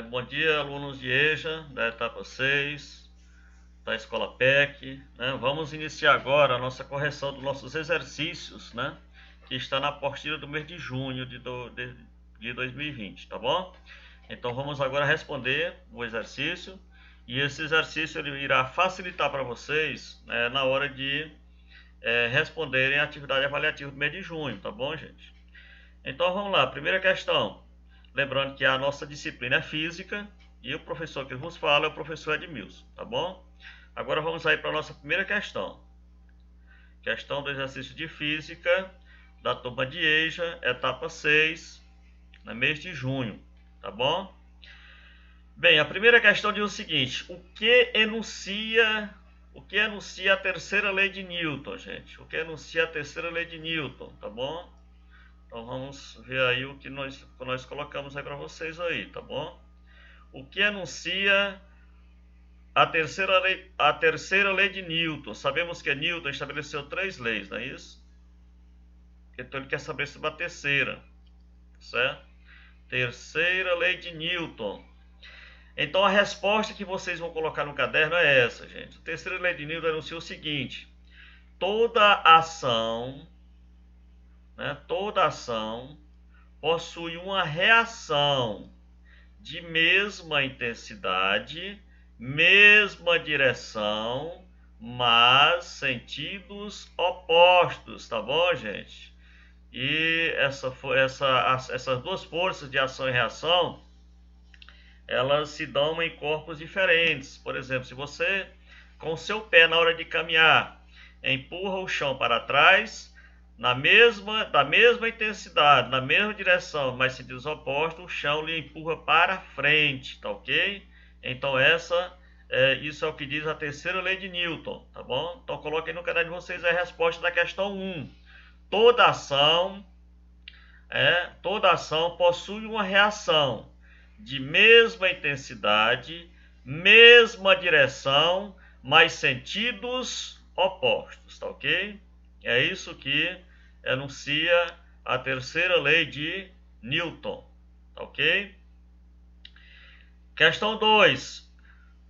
Bom dia, alunos de EJA, da etapa 6, da Escola PEC. Né? Vamos iniciar agora a nossa correção dos nossos exercícios, né? Que está na apostila do mês de junho de 2020, tá bom? Então vamos agora responder o exercício, e esse exercício ele irá facilitar para vocês, né, na hora de responderem a atividade avaliativa do mês de junho, tá bom, gente? Então vamos lá, primeira questão. Lembrando que a nossa disciplina é física e o professor que vos fala é o professor Edmilson, tá bom? Agora vamos aí para a nossa primeira questão. Questão do exercício de física da turma de EJA, etapa 6, no mês de junho, tá bom? Bem, a primeira questão diz o seguinte: o que enuncia a terceira lei de Newton, gente? O que enuncia a terceira lei de Newton, tá bom? Então vamos ver aí o que nós colocamos aí para vocês aí, tá bom? O que enuncia a terceira lei de Newton? Sabemos que Newton estabeleceu 3 leis, não é isso? Então ele quer saber sobre a terceira, certo? Terceira lei de Newton. Então a resposta que vocês vão colocar no caderno é essa, gente. A terceira lei de Newton enuncia o seguinte: toda ação possui uma reação de mesma intensidade, mesma direção, mas sentidos opostos, tá bom, gente? E essas duas forças de ação e reação, elas se dão em corpos diferentes. Por exemplo, se você, com o seu pé na hora de caminhar, empurra o chão para trás, da mesma intensidade, na mesma direção, mas sentidos opostos, o chão lhe empurra para frente, tá ok? Então isso é o que diz a terceira lei de Newton, tá bom? Então coloquem no caderno de vocês a resposta da questão 1. Toda ação possui uma reação de mesma intensidade, mesma direção, mas sentidos opostos, tá ok? É isso que enuncia a terceira lei de Newton, tá ok? Questão 2.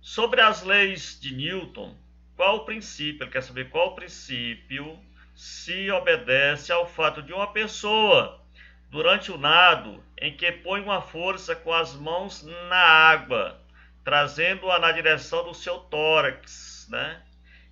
Sobre as leis de Newton, qual o princípio? Ele quer saber qual o princípio se obedece ao fato de uma pessoa, durante o nado, em que põe uma força com as mãos na água, trazendo-a na direção do seu tórax, né?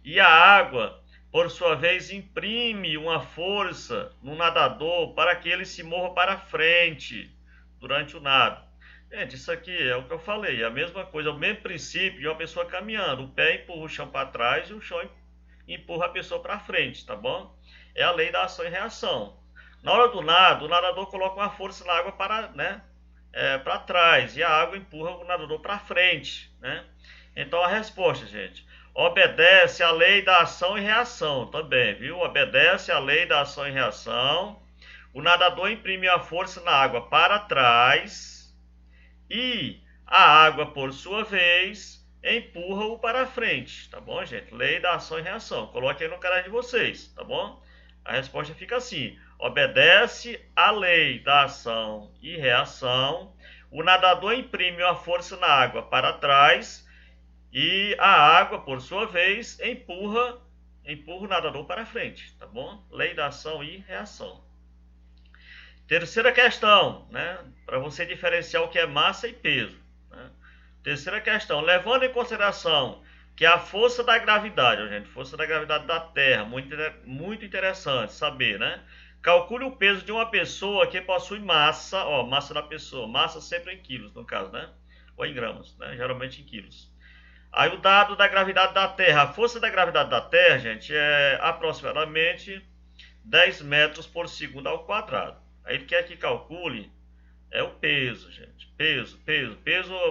E a água, por sua vez, imprime uma força no nadador para que ele se mova para frente durante o nado. Gente, isso aqui é o que eu falei, é a mesma coisa, é o mesmo princípio de uma pessoa caminhando. O pé empurra o chão para trás e o chão empurra a pessoa para frente, tá bom? É a lei da ação e reação. Na hora do nado, o nadador coloca uma força na água para trás e a água empurra o nadador para frente, né? Então a resposta, gente, obedece à lei da ação e reação também, viu? Obedece à lei da ação e reação. O nadador imprime a força na água para trás e a água, por sua vez, empurra-o para frente, tá bom, gente? Lei da ação e reação. Coloque aí no canal de vocês, tá bom? A resposta fica assim: obedece à lei da ação e reação. O nadador imprime a força na água para trás e a água, por sua vez, empurra o nadador para frente, tá bom? Lei da ação e reação. Terceira questão, né? Para você diferenciar o que é massa e peso. Né? Terceira questão, levando em consideração que a força da gravidade, gente, força da gravidade da Terra, muito interessante saber, né? Calcule o peso de uma pessoa que possui massa, massa da pessoa, massa sempre em quilos, no caso, né? Ou em gramas, né? Geralmente em quilos. Aí o dado da gravidade da Terra, a força da gravidade da Terra, gente, é aproximadamente 10 metros por segundo ao quadrado. Aí ele quer que calcule o peso, gente. Peso,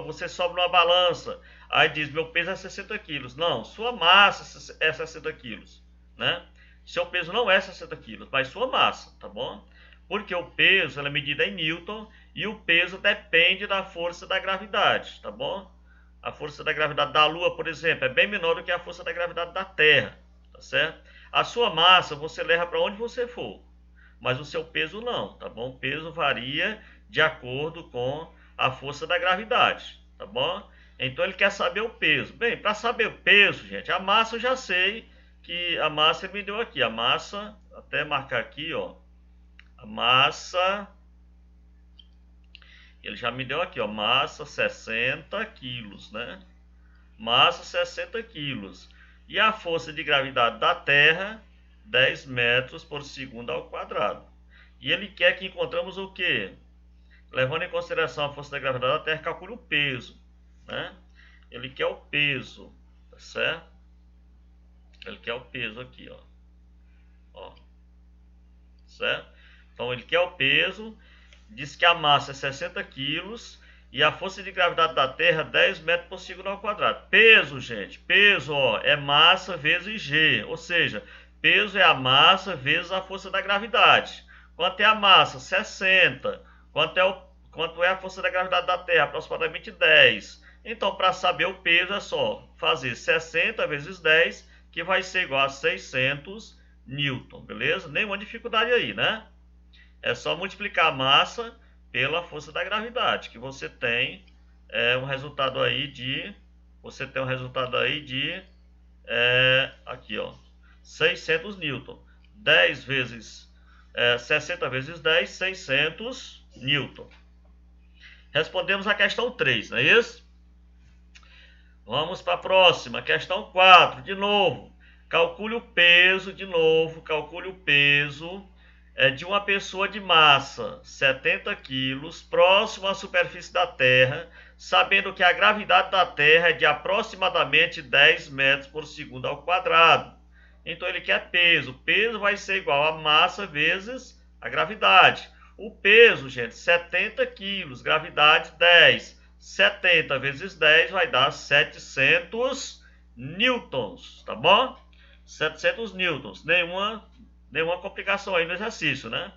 você sobe numa balança, aí diz, meu peso é 60 quilos. Não, sua massa é 60 quilos, né? Seu peso não é 60 quilos, mas sua massa, tá bom? Porque o peso é medido em Newton e o peso depende da força da gravidade, tá bom? A força da gravidade da Lua, por exemplo, é bem menor do que a força da gravidade da Terra, tá certo? A sua massa você leva para onde você for, mas o seu peso não, tá bom? O peso varia de acordo com a força da gravidade, tá bom? Então ele quer saber o peso. Bem, para saber o peso, gente, a massa eu já sei que a massa ele me deu aqui. A massa, até marcar aqui, ó. A massa, ele já me deu aqui, ó. Massa 60 quilos, né? Massa 60 quilos. E a força de gravidade da Terra, 10 metros por segundo ao quadrado. E ele quer que encontramos o quê? Levando em consideração a força da gravidade da Terra, calcule o peso, né? Ele quer o peso, tá certo? Ele quer o peso aqui, ó. Certo? Então ele quer o peso, diz que a massa é 60 quilos e a força de gravidade da Terra 10 metros por segundo ao quadrado. Peso, gente, peso, ó, é massa vezes G, ou seja, peso é a massa vezes a força da gravidade. Quanto é a massa? 60. Quanto é a força da gravidade da Terra? Aproximadamente 10. Então, para saber o peso, é só fazer 60 vezes 10, que vai ser igual a 600 newton, beleza? Nenhuma dificuldade aí, né? É só multiplicar a massa pela força da gravidade, que você tem um resultado aí de... aqui, ó, 600 newton. 10 vezes 60 vezes 10, 600 newton. Respondemos a questão 3, não é isso? Vamos para a próxima, questão 4, de novo. Calcule o peso, de novo, calcule o peso de uma pessoa de massa 70 quilos, próximo à superfície da Terra, sabendo que a gravidade da Terra é de aproximadamente 10 metros por segundo ao quadrado. Então ele quer peso. Peso vai ser igual a massa vezes a gravidade. O peso, gente, 70 quilos, gravidade 10. 70 vezes 10 vai dar 700 newtons, tá bom? 700 newtons. Nenhuma complicação aí no exercício, né?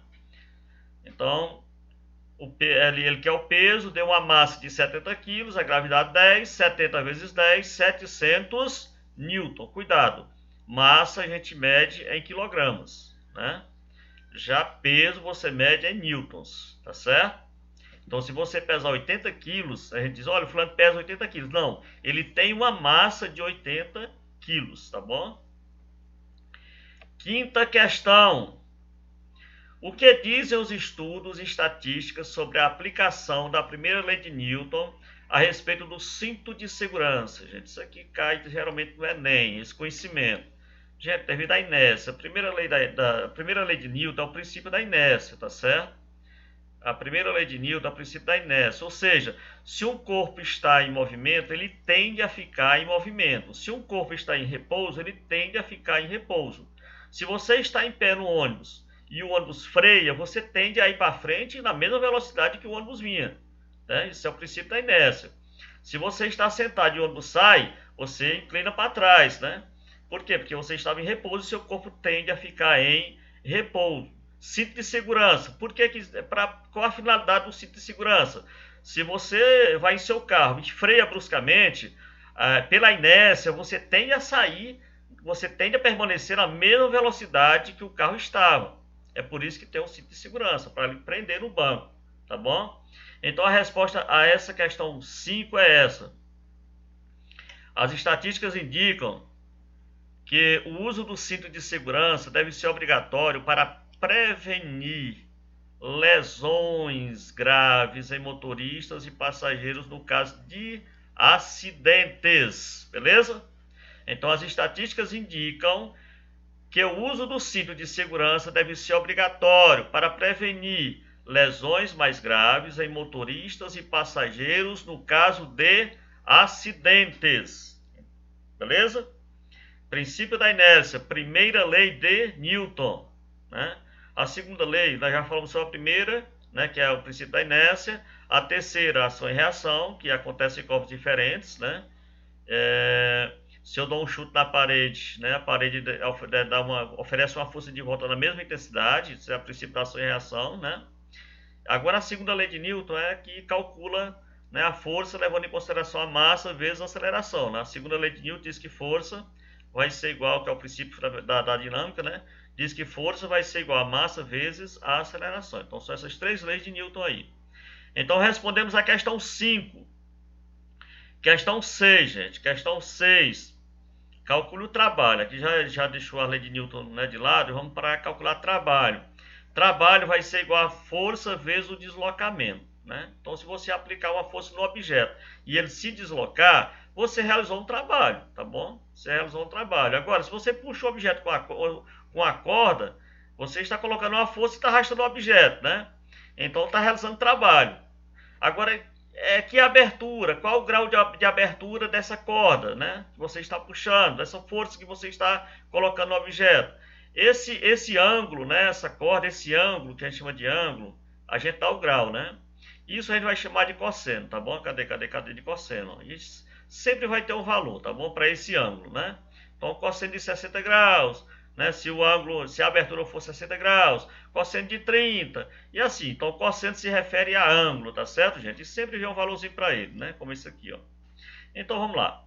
Então, ele quer o peso, deu uma massa de 70 quilos, a gravidade 10, 70 vezes 10, 700 newton. Cuidado, massa a gente mede em quilogramas, né? Já peso você mede em newtons, tá certo? Então, se você pesar 80 quilos, a gente diz, olha, o fulano pesa 80 quilos. Não, ele tem uma massa de 80 quilos, tá bom? Quinta questão. O que dizem os estudos e estatísticas sobre a aplicação da primeira lei de Newton a respeito do cinto de segurança? Gente, isso aqui cai geralmente no Enem, esse conhecimento. Gente, devido à inércia. A primeira lei de Newton é o princípio da inércia, tá certo? A primeira lei de Newton é o princípio da inércia, ou seja, se um corpo está em movimento, ele tende a ficar em movimento. Se um corpo está em repouso, ele tende a ficar em repouso. Se você está em pé no ônibus e o ônibus freia, você tende a ir para frente na mesma velocidade que o ônibus vinha, né? Isso é o princípio da inércia. Se você está sentado e o ônibus sai, você inclina para trás, né? Por quê? Porque você estava em repouso e seu corpo tende a ficar em repouso. Cinto de segurança. Qual a finalidade do cinto de segurança? Se você vai em seu carro e freia bruscamente, pela inércia, você tende a sair, você tende a permanecer na mesma velocidade que o carro estava. É por isso que tem um cinto de segurança, para lhe prender no banco, tá bom? Então a resposta a essa questão 5 é essa. As estatísticas indicam que o uso do cinto de segurança deve ser obrigatório para prevenir lesões graves em motoristas e passageiros no caso de acidentes, beleza? Então as estatísticas indicam que o uso do cinto de segurança deve ser obrigatório para prevenir lesões mais graves em motoristas e passageiros no caso de acidentes, beleza? Princípio da inércia, primeira lei de Newton, né? A segunda lei, nós já falamos sobre a primeira, né, que é o princípio da inércia. A terceira, ação e reação, que acontece em corpos diferentes, né? Se eu dou um chute na parede, né, a parede oferece uma força de volta na mesma intensidade, isso é o princípio da ação e reação, né? Agora, a segunda lei de Newton é que calcula, né, a força levando em consideração a massa vezes a aceleração, né? A segunda lei de Newton diz que força vai ser igual, que é o princípio da dinâmica, né? Diz que força vai ser igual a massa vezes a aceleração. Então, são essas três leis de Newton aí. Então respondemos a questão 5. Questão 6, gente. Questão 6. Calcule o trabalho. Aqui já deixou a lei de Newton, né, de lado. Vamos para calcular trabalho. Trabalho vai ser igual a força vezes o deslocamento, né? Então, se você aplicar uma força no objeto e ele se deslocar, você realizou um trabalho, tá bom? Você realizou um trabalho. Agora, se você puxa o objeto com a corda, você está colocando uma força e está arrastando o objeto, né? Então, está realizando trabalho. Agora, que abertura, qual o grau de abertura dessa corda, né? Que você está puxando, dessa força que você está colocando no objeto. Esse ângulo, né? Essa corda, esse ângulo, que a gente chama de ângulo, a gente dá o grau, né? Isso a gente vai chamar de cosseno, tá bom? Cadê de cosseno? A gente sempre vai ter um valor, tá bom? Para esse ângulo, né? Então, cosseno de 60 graus, né? Se a abertura for 60 graus, cosseno de 30, e assim. Então, cosseno se refere a ângulo, tá certo, gente? E sempre vem um valorzinho para ele, né? Como esse aqui, ó. Então, vamos lá.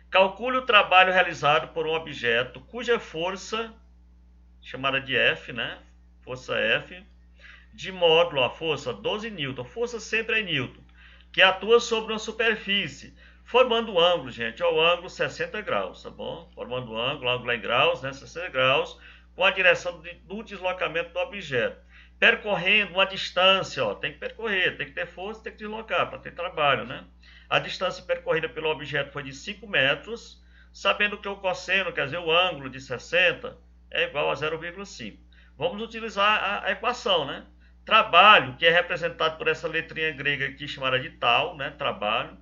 Calcule o trabalho realizado por um objeto cuja força, chamada de F, né? Força F, de módulo, a força 12 N, força sempre é em Newton, que atua sobre uma superfície, formando um ângulo, gente, o ângulo 60 graus, tá bom? Formando um ângulo é em graus, né? 60 graus, com a direção do deslocamento do objeto. Percorrendo uma distância, ó, tem que percorrer, tem que ter força, tem que deslocar, para ter trabalho, né? A distância percorrida pelo objeto foi de 5 metros, sabendo que o cosseno, quer dizer, o ângulo de 60, é igual a 0,5. Vamos utilizar a equação, né? Trabalho, que é representado por essa letrinha grega aqui chamada de tal, né? Trabalho.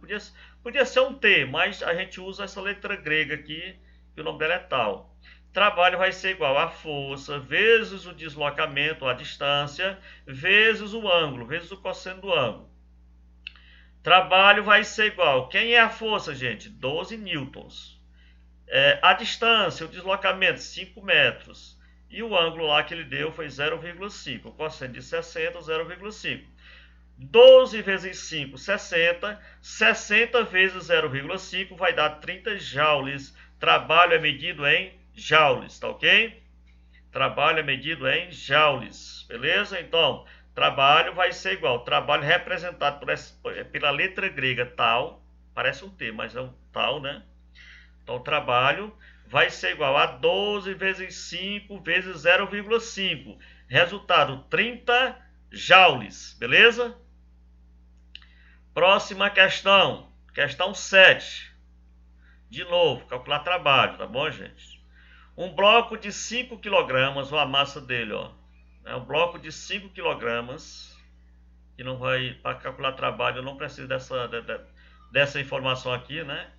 Podia ser um T, mas a gente usa essa letra grega aqui, que o nome dela é tal. Trabalho vai ser igual a força vezes o deslocamento, a distância, vezes o ângulo, vezes o cosseno do ângulo. Trabalho vai ser igual. Quem é a força, gente? 12 newtons. A distância, o deslocamento, 5 metros. E o ângulo lá que ele deu foi 0,5. O cosseno de 60, 0,5. 12 vezes 5, 60. 60 vezes 0,5 vai dar 30 joules. Trabalho é medido em joules, tá ok? Trabalho é medido em joules, beleza? Então, trabalho vai ser igual. Trabalho representado pela letra grega tal. Parece um T, mas é um tal, né? Então, trabalho vai ser igual a 12 vezes 5 vezes 0,5. Resultado, 30 joules, beleza? Próxima questão. Questão 7. De novo, calcular trabalho, tá bom, gente? Um bloco de 5 kg, ou a massa dele, ó. É um bloco de 5 kg, que não vai, para calcular trabalho, eu não preciso dessa informação aqui, né?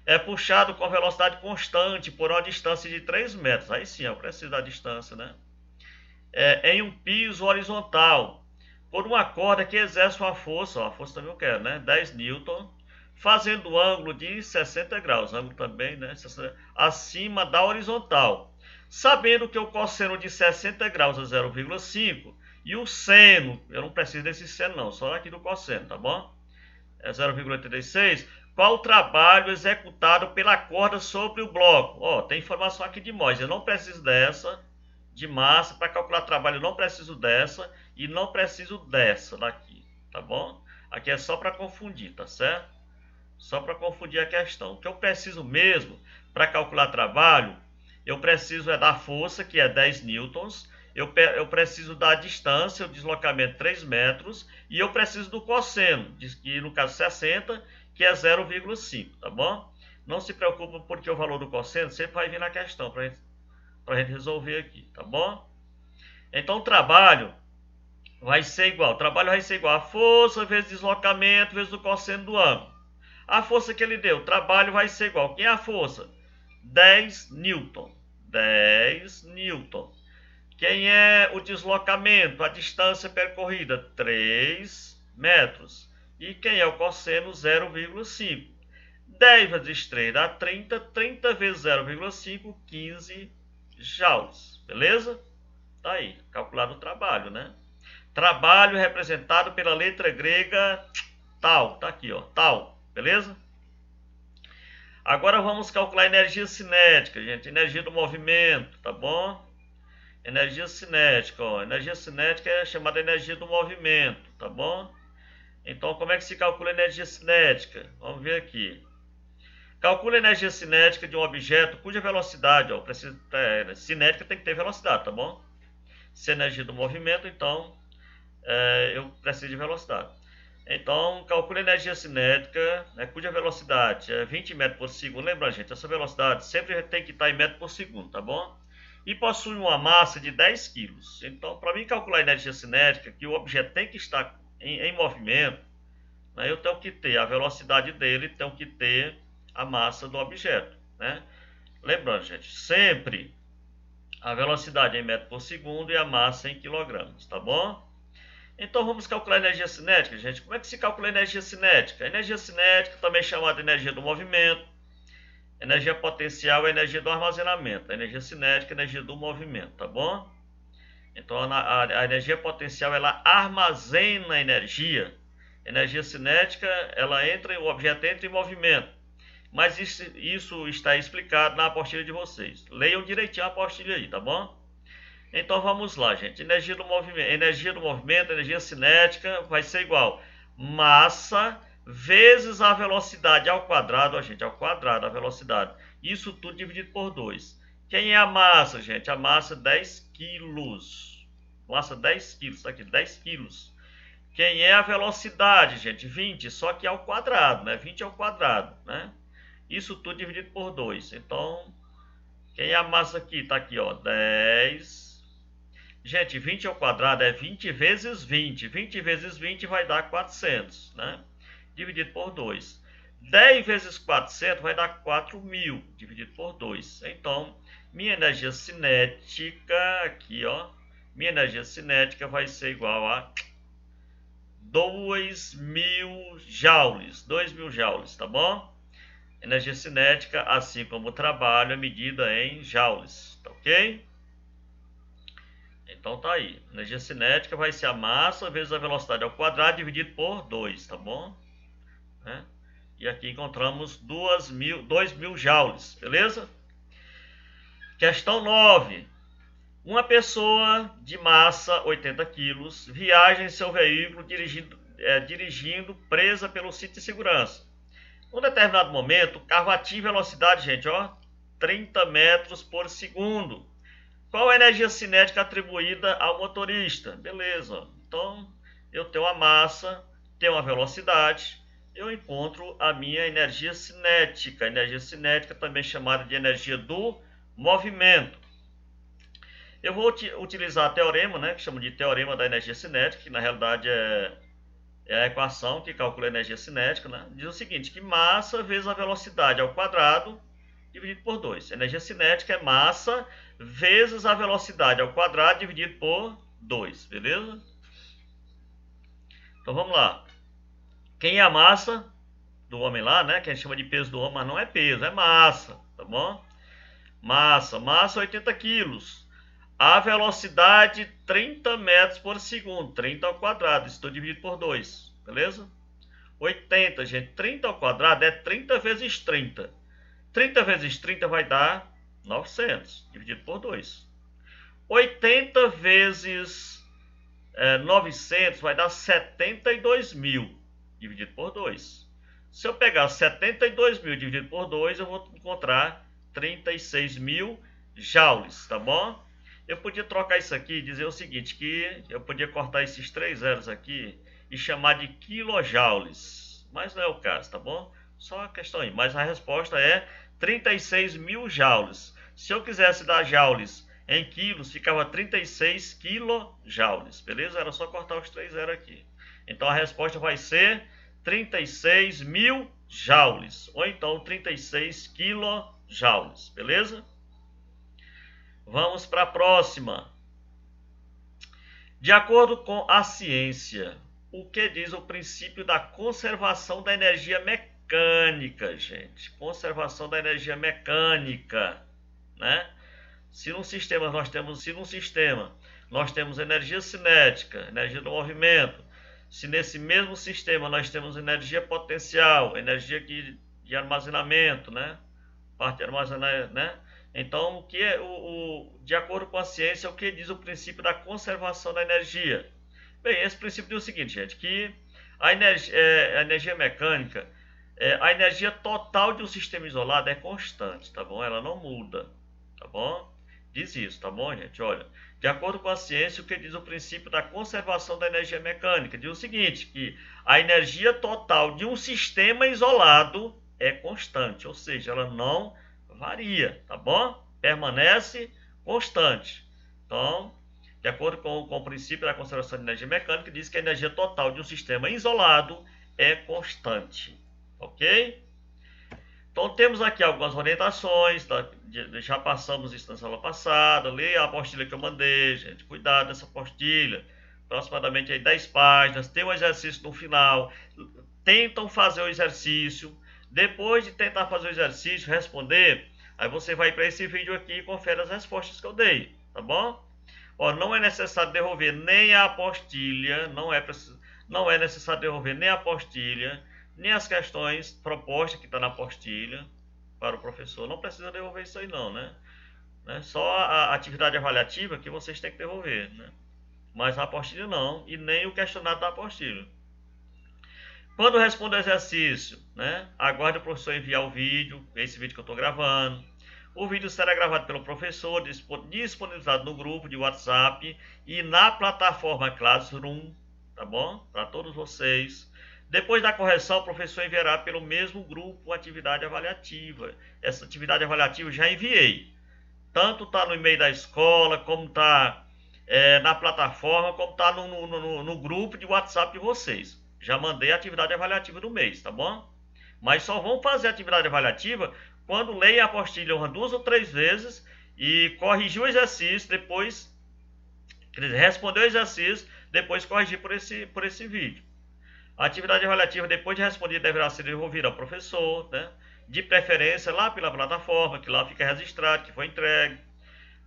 É puxado com velocidade constante por uma distância de 3 metros. Aí sim, eu preciso da distância, né? Em um piso horizontal, por uma corda que exerce uma força, ó, a força também eu quero, né? 10 newton, fazendo ângulo de 60 graus, ângulo também, né? Acima da horizontal. Sabendo que o cosseno de 60 graus é 0,5 e o seno, eu não preciso desse seno não, só aqui do cosseno, tá bom? É 0,86. Qual o trabalho executado pela corda sobre o bloco? Ó, tem informação aqui de Mois. Eu não preciso dessa de massa para calcular trabalho. Eu não preciso dessa e não preciso dessa daqui, tá bom? Aqui é só para confundir, tá certo? Só para confundir a questão. O que eu preciso mesmo para calcular trabalho, eu preciso da força, que é 10 newtons. Eu preciso da distância, o deslocamento 3 metros, e eu preciso do cosseno, que no caso 60, que é 0,5, tá bom? Não se preocupe porque o valor do cosseno sempre vai vir na questão para a gente resolver aqui, tá bom? Então o trabalho vai ser igual a força vezes deslocamento vezes o cosseno do ângulo. A força que ele deu, o trabalho vai ser igual. Quem é a força? 10 newton. 10 newton. Quem é o deslocamento, a distância percorrida? 3 metros. E quem é o cosseno? 0,5. 10 vezes 3 dá 30. 30 vezes 0,5, 15 joules. Beleza? Tá aí, calculado o trabalho, né? Trabalho representado pela letra grega tal. Tá aqui, ó, tal. Beleza? Agora vamos calcular a energia cinética, gente. Energia do movimento, tá bom? Energia cinética, ó. Energia cinética é chamada energia do movimento, tá bom? Então, como é que se calcula a energia cinética? Vamos ver aqui. Calcula a energia cinética de um objeto cuja velocidade, ó, cinética tem que ter velocidade, tá bom? Se é energia do movimento, então eu preciso de velocidade. Então, calcule a energia cinética, né, cuja velocidade é 20 metros por segundo. Lembra, gente, essa velocidade sempre tem que estar em metros por segundo, tá bom? E possui uma massa de 10 quilos. Então, para mim calcular a energia cinética, que o objeto tem que estar em movimento, né, eu tenho que ter a velocidade dele, tenho que ter a massa do objeto, né? Lembrando, gente, sempre a velocidade em metros por segundo e a massa em quilogramas, tá bom? Então vamos calcular a energia cinética, gente. Como é que se calcula a energia cinética? A energia cinética, também chamada de energia do movimento, energia potencial é energia do armazenamento. A energia cinética é energia do movimento, tá bom? Então a energia potencial ela armazena energia. Energia cinética, o objeto entra em movimento. Mas isso está explicado na apostila de vocês. Leiam direitinho a apostila aí, tá bom? Então vamos lá, gente. Energia do movimento, energia cinética vai ser igual massa vezes a velocidade ao quadrado, ó, gente, ao quadrado a velocidade. Isso tudo dividido por 2. Quem é a massa, gente? A massa 10 quilos. Massa 10 quilos, tá aqui, 10 quilos. Quem é a velocidade, gente? 20, só que ao quadrado, né? 20 ao quadrado, né? Isso tudo dividido por 2. Então, quem é a massa aqui? Tá aqui, ó, 10. Gente, 20 ao quadrado é 20 vezes 20. 20 vezes 20 vai dar 400, né? Dividido por 2. 10 vezes 400 vai dar 4.000, dividido por 2. Então, minha energia cinética, aqui, ó, minha energia cinética vai ser igual a 2.000 joules. 2.000 joules, tá bom? Energia cinética, assim como o trabalho, é medida em joules, tá ok? Então tá aí. Energia cinética vai ser a massa vezes a velocidade ao quadrado dividido por 2, tá bom? Né? E aqui encontramos 2.000 joules, beleza? Questão 9. Uma pessoa de massa 80 quilos viaja em seu veículo dirigindo presa pelo cinto de segurança. Num determinado momento, o carro atinge velocidade, gente, ó, 30 metros por segundo. Qual a energia cinética atribuída ao motorista? Beleza, então eu tenho a massa, tenho a velocidade, eu encontro a minha energia cinética. Energia cinética também chamada de energia do movimento. Eu vou utilizar o teorema, né, que chama de teorema da energia cinética, que na realidade é a equação que calcula a energia cinética, né? Diz o seguinte, que massa vezes a velocidade ao quadrado dividido por 2. Energia cinética é massa vezes a velocidade ao quadrado dividido por 2, beleza? Então vamos lá. Quem é a massa do homem lá, né? Que a gente chama de peso do homem, mas não é peso, é massa, tá bom? Massa 80 quilos. A velocidade 30 metros por segundo, 30 ao quadrado, estou dividido por 2, beleza? 80, gente, 30 ao quadrado é 30 vezes 30. 30 vezes 30 vai dar 900, dividido por 2. 80 vezes 900 vai dar 72.000, dividido por 2. Se eu pegar 72.000 dividido por 2, eu vou encontrar 36.000 joules, tá bom? Eu podia trocar isso aqui e dizer o seguinte, que eu podia cortar esses 3 zeros aqui e chamar de kilojoules, mas não é o caso, tá bom? Só uma questão aí, mas a resposta é 36.000 joules. Se eu quisesse dar joules em quilos, ficava 36 quilojoules, beleza? Era só cortar os 3 zeros aqui. Então a resposta vai ser 36.000 joules, ou então 36 quilojoules, beleza? Vamos para a próxima. De acordo com a ciência, o que diz o princípio da conservação da energia mecânica, gente? Conservação da energia mecânica, né? Se num sistema nós temos energia cinética, energia do movimento, se nesse mesmo sistema nós temos energia potencial, energia de armazenamento, né? Parte de armazenar, né? Então, o que é de acordo com a ciência, o que diz o princípio da conservação da energia? Bem, esse princípio diz o seguinte, gente, que a energia mecânica, a energia total de um sistema isolado é constante, tá bom? Ela não muda, tá bom? Diz isso, tá bom, gente? Olha, de acordo com a ciência, o que diz o princípio da conservação da energia mecânica? Diz o seguinte, que a energia total de um sistema isolado é constante, ou seja, ela não varia, tá bom? Permanece constante. Então, de acordo com o princípio da conservação de energia mecânica, diz que a energia total de um sistema isolado é constante, ok? Então temos aqui algumas orientações, tá? Já passamos isso na aula passada, leia a apostila que eu mandei, gente, cuidado dessa apostila, aproximadamente aí 10 páginas, tem um exercício no final, tentam fazer o exercício, depois de tentar fazer o exercício, responder, aí você vai para esse vídeo aqui e confere as respostas que eu dei, tá bom? Ó, não é necessário devolver nem a apostilha, não é necessário devolver nem a apostilha, nem as questões propostas que está na apostilha para o professor. Não precisa devolver isso aí não, né? Só a atividade avaliativa que vocês têm que devolver, né? Mas a apostilha não, e nem o questionário da apostilha. Quando responde o exercício, né? Aguarde o professor enviar o vídeo, esse vídeo que eu estou gravando. O vídeo será gravado pelo professor, disponibilizado no grupo de WhatsApp e na plataforma Classroom, tá bom? Para todos vocês. Depois da correção, o professor enviará pelo mesmo grupo uma atividade avaliativa. Essa atividade avaliativa eu já enviei. Tanto está no e-mail da escola, como está na plataforma, como está no grupo de WhatsApp de vocês. Já mandei a atividade avaliativa do mês, tá bom? Mas só vão fazer a atividade avaliativa quando leia a apostila uma 2 ou 3 vezes e corrigir o exercício, depois responder o exercício, depois corrigir por esse vídeo. A atividade avaliativa, depois de respondida, deverá ser devolvida ao professor, né? De preferência lá pela plataforma, que lá fica registrado, que foi entregue.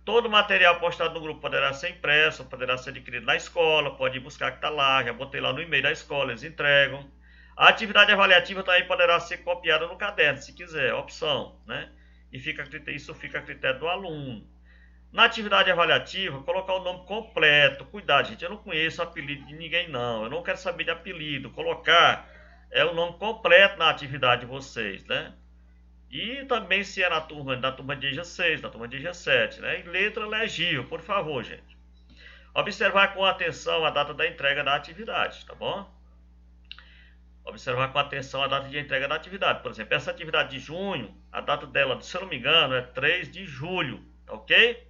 Todo o material postado no grupo poderá ser impresso, poderá ser adquirido na escola, pode ir buscar que está lá, já botei lá no e-mail da escola, eles entregam. A atividade avaliativa também poderá ser copiada no caderno, se quiser, opção, né? E isso fica a critério do aluno. Na atividade avaliativa, colocar o nome completo. Cuidado, gente, eu não conheço o apelido de ninguém, não. Eu não quero saber de apelido. Colocar o nome completo na atividade de vocês, né? E também se é na turma de dia 6, na turma de dia 7, né? E letra legível, por favor, gente. Observar com atenção a data da entrega da atividade, tá bom? Observar com atenção a data de entrega da atividade. Por exemplo, essa atividade de junho, a data dela, se eu não me engano, é 3 de julho, tá ok?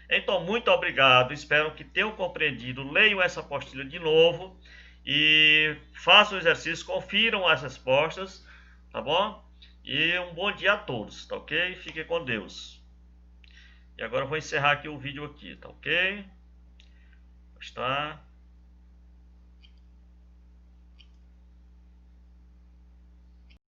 Então, muito obrigado. Espero que tenham compreendido. Leiam essa apostila de novo e façam o exercício, confiram as respostas, tá bom? E um bom dia a todos, tá ok? Fiquem com Deus. E agora eu vou encerrar aqui o vídeo aqui, tá ok? Está.